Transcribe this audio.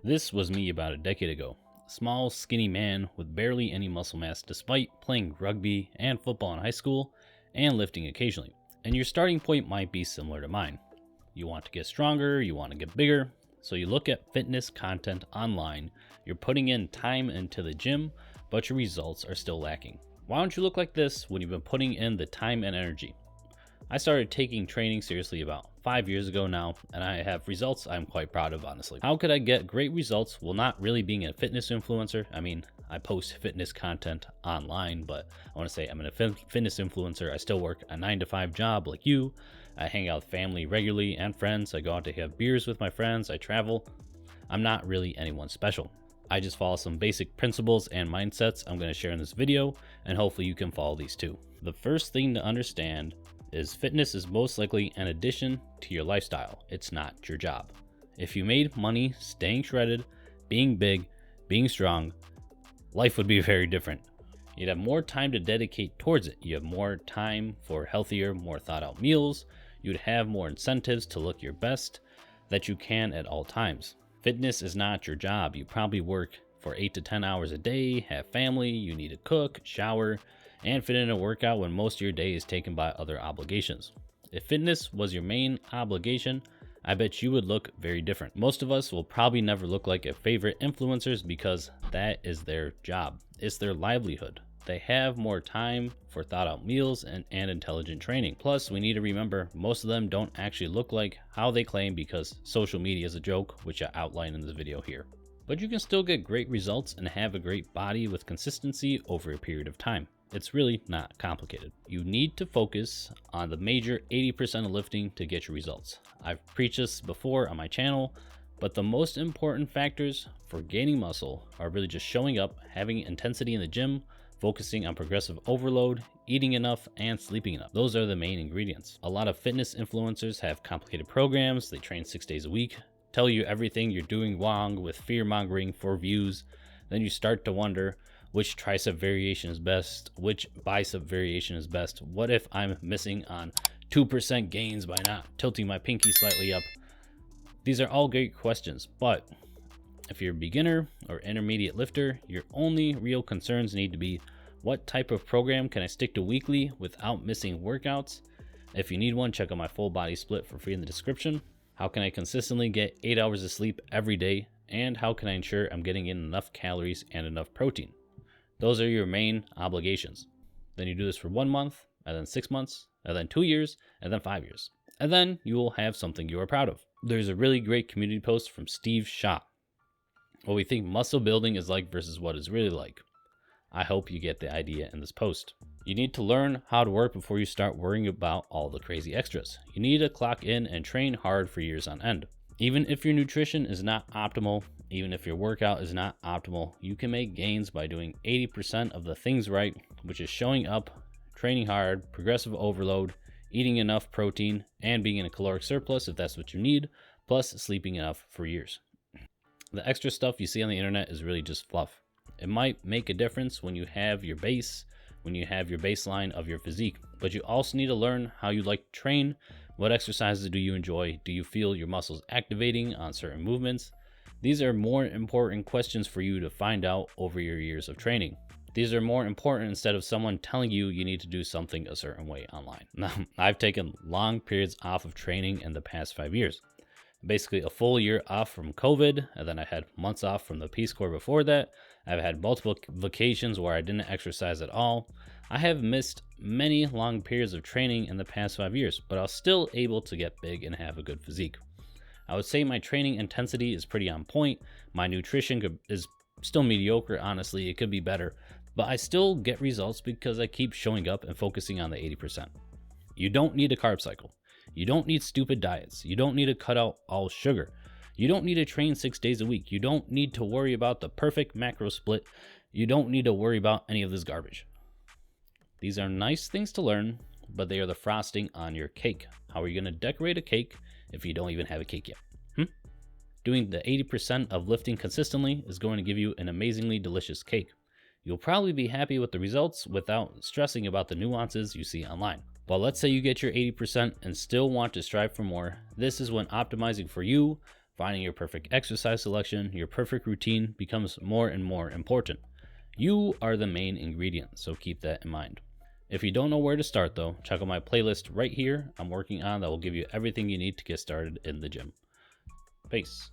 This was me about a decade ago. Small, skinny man with barely any muscle mass despite playing rugby and football in high school and lifting occasionally. And your starting point might be similar to mine. You want to get stronger, you want to get bigger, so you look at fitness content online. You're putting in time into the gym, but your results are still lacking. Why don't you look like this when you've been putting in the time and energy? I started taking training seriously about 5 years ago now, and I have results I'm quite proud of, honestly. How could I get great results while not really being a fitness influencer? I mean, I post fitness content online, but I want to say I'm a fitness influencer. I still work a 9-to-5 job like you. I hang out with family regularly and friends. I go out to have beers with my friends. I travel. I'm not really anyone special. I just follow some basic principles and mindsets I'm going to share in this video, and hopefully you can follow these too. The first thing to understand is fitness is most likely an addition to your lifestyle. It's not your job. If you made money staying shredded, being big, being strong, life would be very different. You'd have more time to dedicate towards it. You have more time for healthier, more thought out meals. You'd have more incentives to look your best that you can at all times. Fitness is not your job. You probably work for 8 to 10 hours a day, have family, you need to cook, shower, and fit in a workout when most of your day is taken by other obligations. If fitness was your main obligation, I bet you would look very different. Most of us will probably never look like our favorite influencers because that is their job. It's their livelihood. They have more time for thought out meals and intelligent training. Plus, we need to remember most of them don't actually look like how they claim because social media is a joke, which I outline in this video here. But you can still get great results and have a great body with consistency over a period of time. It's really not complicated. You need to focus on the major 80% of lifting to get your results. I've preached this before on my channel, but the most important factors for gaining muscle are really just showing up, having intensity in the gym, focusing on progressive overload, eating enough, and sleeping enough. Those are the main ingredients. A lot of fitness influencers have complicated programs. They train 6 days a week, tell you everything you're doing wrong with fear mongering for views. Then you start to wonder which tricep variation is best, which bicep variation is best. What if I'm missing on 2% gains by not tilting my pinky slightly up? These are all great questions, but if you're a beginner or intermediate lifter, your only real concerns need to be what type of program can I stick to weekly without missing workouts? If you need one, check out my full body split for free in the description. How can I consistently get 8 hours of sleep every day? And how can I ensure I'm getting in enough calories and enough protein? Those are your main obligations. Then you do this for 1 month, and then 6 months, and then 2 years, and then 5 years. And then you will have something you are proud of. There's a really great community post from Steve Shaw. What we think muscle building is like versus what it's really like. I hope you get the idea in this post. You need to learn how to work before you start worrying about all the crazy extras. You need to clock in and train hard for years on end. Even if your nutrition is not optimal, even if your workout is not optimal, you can make gains by doing 80% of the things right, which is showing up, training hard, progressive overload, eating enough protein, and being in a caloric surplus if that's what you need, plus sleeping enough for years. The extra stuff you see on the internet is really just fluff. It might make a difference when you have your base, when you have your baseline of your physique, but you also need to learn how you like to train. What exercises do you enjoy? Do you feel your muscles activating on certain movements? These are more important questions for you to find out over your years of training. These are more important instead of someone telling you you need to do something a certain way online. Now, I've taken long periods off of training in the past 5 years. Basically a full year off from COVID, and then I had months off from the Peace Corps before that. I've had multiple vacations where I didn't exercise at all. I have missed many long periods of training in the past 5 years, but I was still able to get big and have a good physique. I would say my training intensity is pretty on point. My nutrition is still mediocre, honestly. It could be better, but I still get results because I keep showing up and focusing on the 80%. You don't need a carb cycle. You don't need stupid diets. You don't need to cut out all sugar. You don't need to train 6 days a week. You don't need to worry about the perfect macro split. You don't need to worry about any of this garbage. These are nice things to learn, but they are the frosting on your cake. How are you going to decorate a cake if you don't even have a cake yet? Doing the 80% of lifting consistently is going to give you an amazingly delicious cake. You'll probably be happy with the results without stressing about the nuances you see online. But let's say you get your 80% and still want to strive for more. This is when optimizing for you Finding your perfect exercise selection, your perfect routine becomes more and more important. You are the main ingredient, so keep that in mind. If you don't know where to start though, check out my playlist right here I'm working on that will give you everything you need to get started in the gym. Peace.